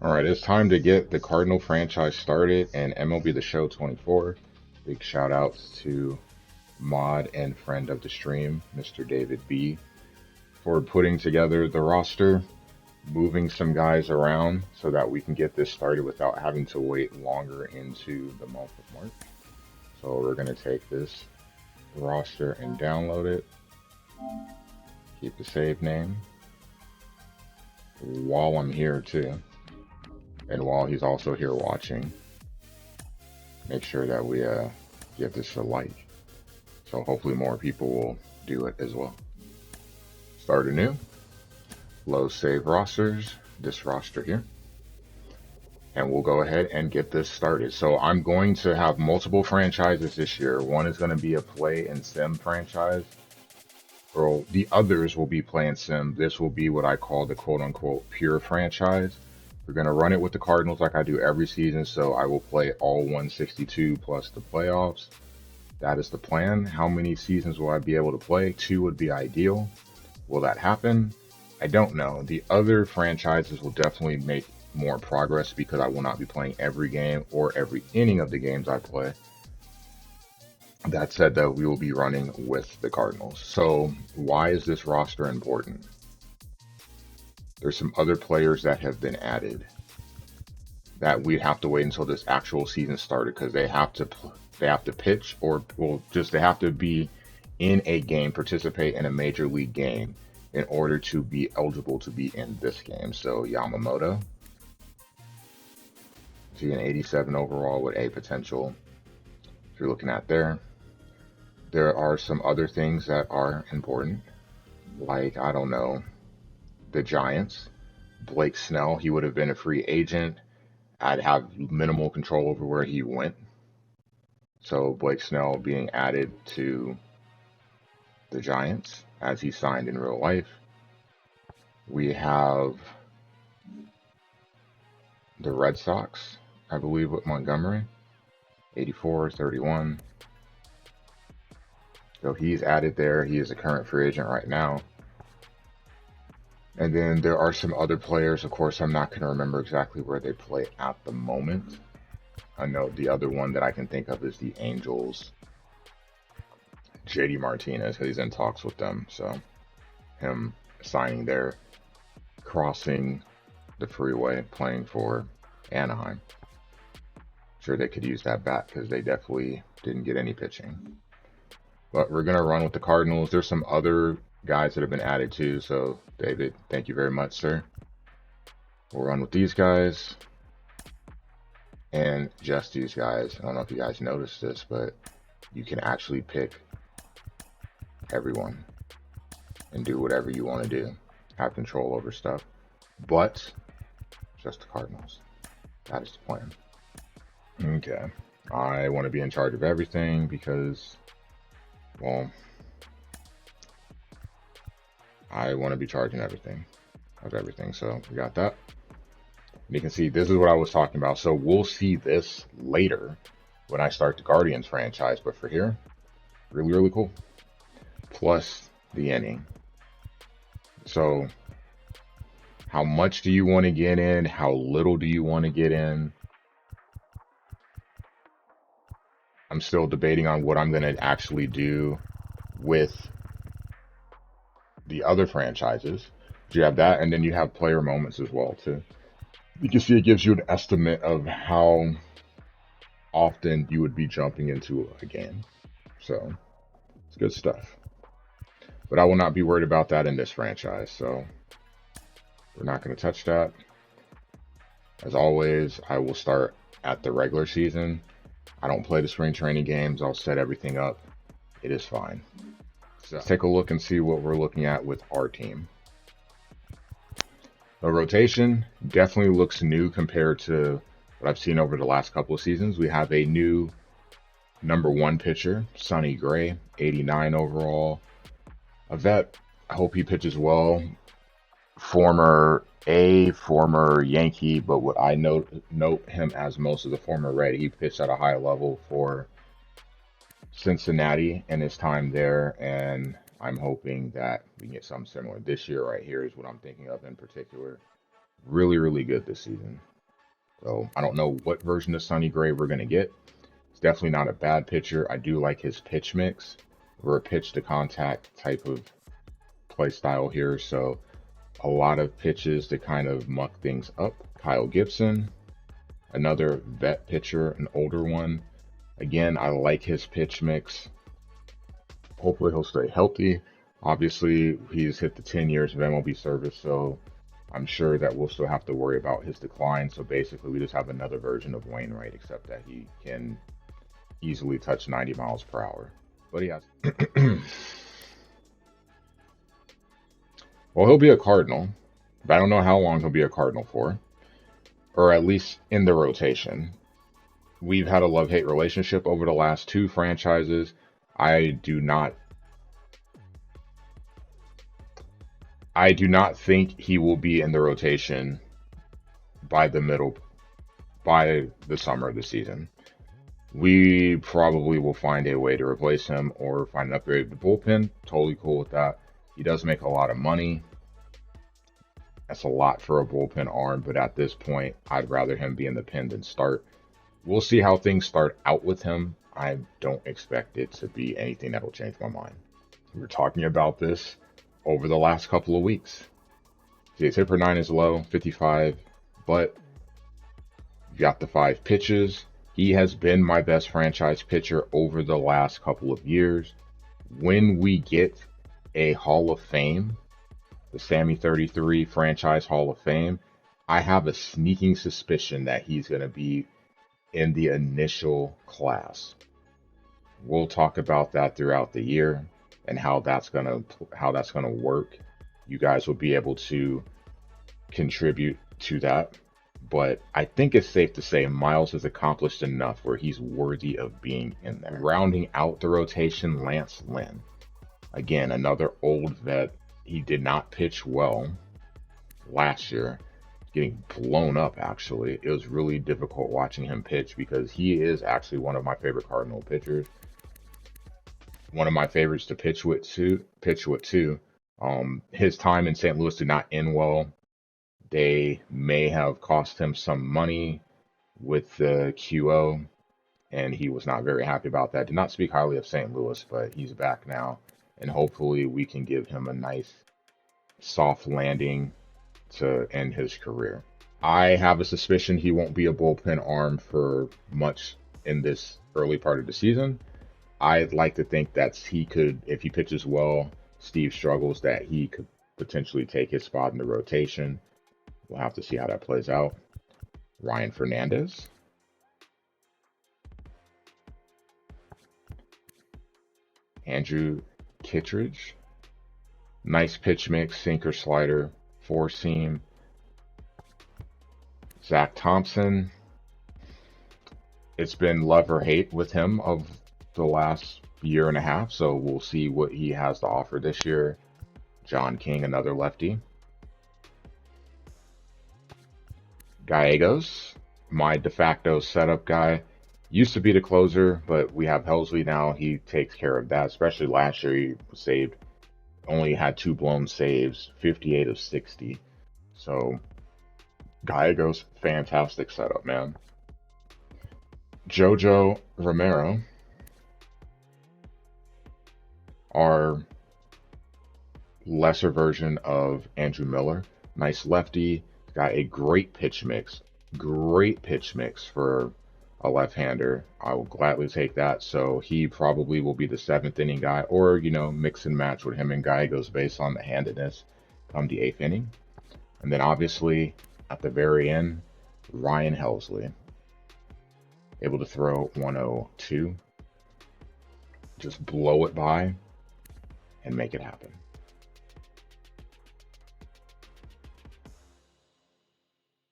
All right, it's time to get the Cardinal franchise started and MLB The Show 24. Big shout outs to mod and friend of the stream, Mr. David B, for putting together the roster, moving some guys around so that we can get this started without having to wait longer into the month of March. So we're going to take this roster and download it, keep the save name while I'm here too, and while he's also here watching. Make sure that we give this a like. So hopefully more people will do it as well. Start anew. Low save rosters. This roster here. And we'll go ahead and get this started. So I'm going to have multiple franchises this year. One is going to be a play and sim franchise. Or the others will be play and sim. This will be what I call the quote unquote pure franchise. We're going to run it with the Cardinals like I do every season. So I will play all 162 plus the playoffs. That is the plan. How many seasons will I be able to play? 2 would be ideal. Will that happen? I don't know. The other franchises will definitely make more progress because I will not be playing every game or every inning of the games I play. That said, though, we will be running with the Cardinals. So why is this roster important? There's some other players that have been added that we'd have to wait until this actual season started because they have to pitch or they have to be in a game, participate in a major league game in order to be eligible to be in this game. So Yamamoto, see an 87 overall with a potential. If you're looking at there are some other things that are important, like I don't know, the Giants. Blake Snell, he would have been a free agent. I'd have minimal control over where he went. So Blake Snell being added to the Giants as he signed in real life. We have the Red Sox, I believe, with Montgomery, 84, 31. So he's added there. He is a current free agent right now. And then there are some other players. Of course, I'm not going to remember exactly where they play at the moment. I know the other one that I can think of is the Angels. JD Martinez, he's in talks with them. So him signing there, crossing the freeway, playing for Anaheim. Sure, they could use that bat because they definitely didn't get any pitching. But we're going to run with the Cardinals. There's some other guys that have been added too. So, David, thank you very much, sir. We'll run with these guys and just these guys. I don't know if you guys noticed this, but you can actually pick everyone and do whatever you want to do. Have control over stuff. But just the Cardinals. That is the plan. Okay. I want to be in charge of everything because, well, I want to be charging everything of everything. So we got that. And you can see this is what I was talking about. So we'll see this later when I start the Guardians franchise. But for here, really, really cool. Plus the inning. So how much do you want to get in? How little do you want to get in? I'm still debating on what I'm going to actually do with the other franchises. You have that, and then you have player moments as well too. You can see it gives you an estimate of how often you would be jumping into a game. So it's good stuff. But I will not be worried about that in this franchise. So we're not going to touch that. As always, I will start at the regular season. I don't play the spring training games. I'll set everything up. It is fine. So let's take a look and see what we're looking at with our team. The rotation definitely looks new compared to what I've seen over the last couple of seasons. We have a new number 1 pitcher, Sonny Gray, 89 overall. A vet, I hope he pitches well. Former Yankee, but what I note him as most of the former Red. He pitched at a high level for Cincinnati in his time there, and I'm hoping that we can get something similar this year. Right here is what I'm thinking of in particular. Really, really good this season. So I don't know what version of Sonny Gray we're going to get. It's definitely not a bad pitcher. I do like his pitch mix. We're a pitch to contact type of play style here. So a lot of pitches to kind of muck things up. Kyle Gibson, another vet pitcher, an older one. Again, I like his pitch mix. Hopefully he'll stay healthy. Obviously, he's hit the 10 years of MLB service, so I'm sure that we'll still have to worry about his decline. So basically, we just have another version of Wainwright, except that he can easily touch 90 miles per hour. But he has. Well, he'll be a Cardinal, but I don't know how long he'll be a Cardinal for, or at least in the rotation. We've had a love-hate relationship over the last two franchises. I do not think he will be in the rotation by the summer of the season. We probably will find a way to replace him or find an upgrade to the bullpen. Totally cool with that. He does make a lot of money. That's a lot for a bullpen arm, but at this point, I'd rather him be in the pen than start. We'll see how things start out with him. I don't expect it to be anything that'll change my mind. We were talking about this over the last couple of weeks. His hit per 9 is low, 55, but you got the 5 pitches. He has been my best franchise pitcher over the last couple of years. When we get a Hall of Fame, the Sammy 33 franchise Hall of Fame, I have a sneaking suspicion that he's going to be in the initial class. We'll talk about that throughout the year and how that's gonna work. You guys will be able to contribute to that. But I think it's safe to say Miles has accomplished enough where he's worthy of being in there. Rounding out the rotation, Lance Lynn. Again, another old vet. He did not pitch well last year. Getting blown up, actually. It was really difficult watching him pitch because he is actually one of my favorite Cardinal pitchers. One of my favorites to pitch with too. His time in St. Louis did not end well. They may have cost him some money with the QO, and he was not very happy about that. Did not speak highly of St. Louis, but he's back now, and hopefully we can give him a nice soft landing to end his career. I have a suspicion he won't be a bullpen arm for much in this early part of the season. I'd like to think that he could, if he pitches well, Steve struggles, that he could potentially take his spot in the rotation. We'll have to see how that plays out. Ryan Fernandez. Andrew Kittredge. Nice pitch mix, sinker, slider, four seam. Zach Thompson. It's been love or hate with him of the last year and a half, so we'll see what he has to offer this year. John King, another lefty. Gallegos, my de facto setup guy. Used to be the closer, but we have Helsley now. He takes care of that, especially last year. He saved, only had 2 blown saves, 58 of 60. So Gallegos, fantastic setup, man. Jojo Romero, our lesser version of Andrew Miller. Nice lefty. Got a great pitch mix. Great pitch mix for a left-hander. I will gladly take that. So he probably will be the 7th inning guy, or, you know, mix and match with him and Gallegos based on the handedness come the 8th inning. And then obviously at the very end, Ryan Helsley. Able to throw 102. Just blow it by and make it happen.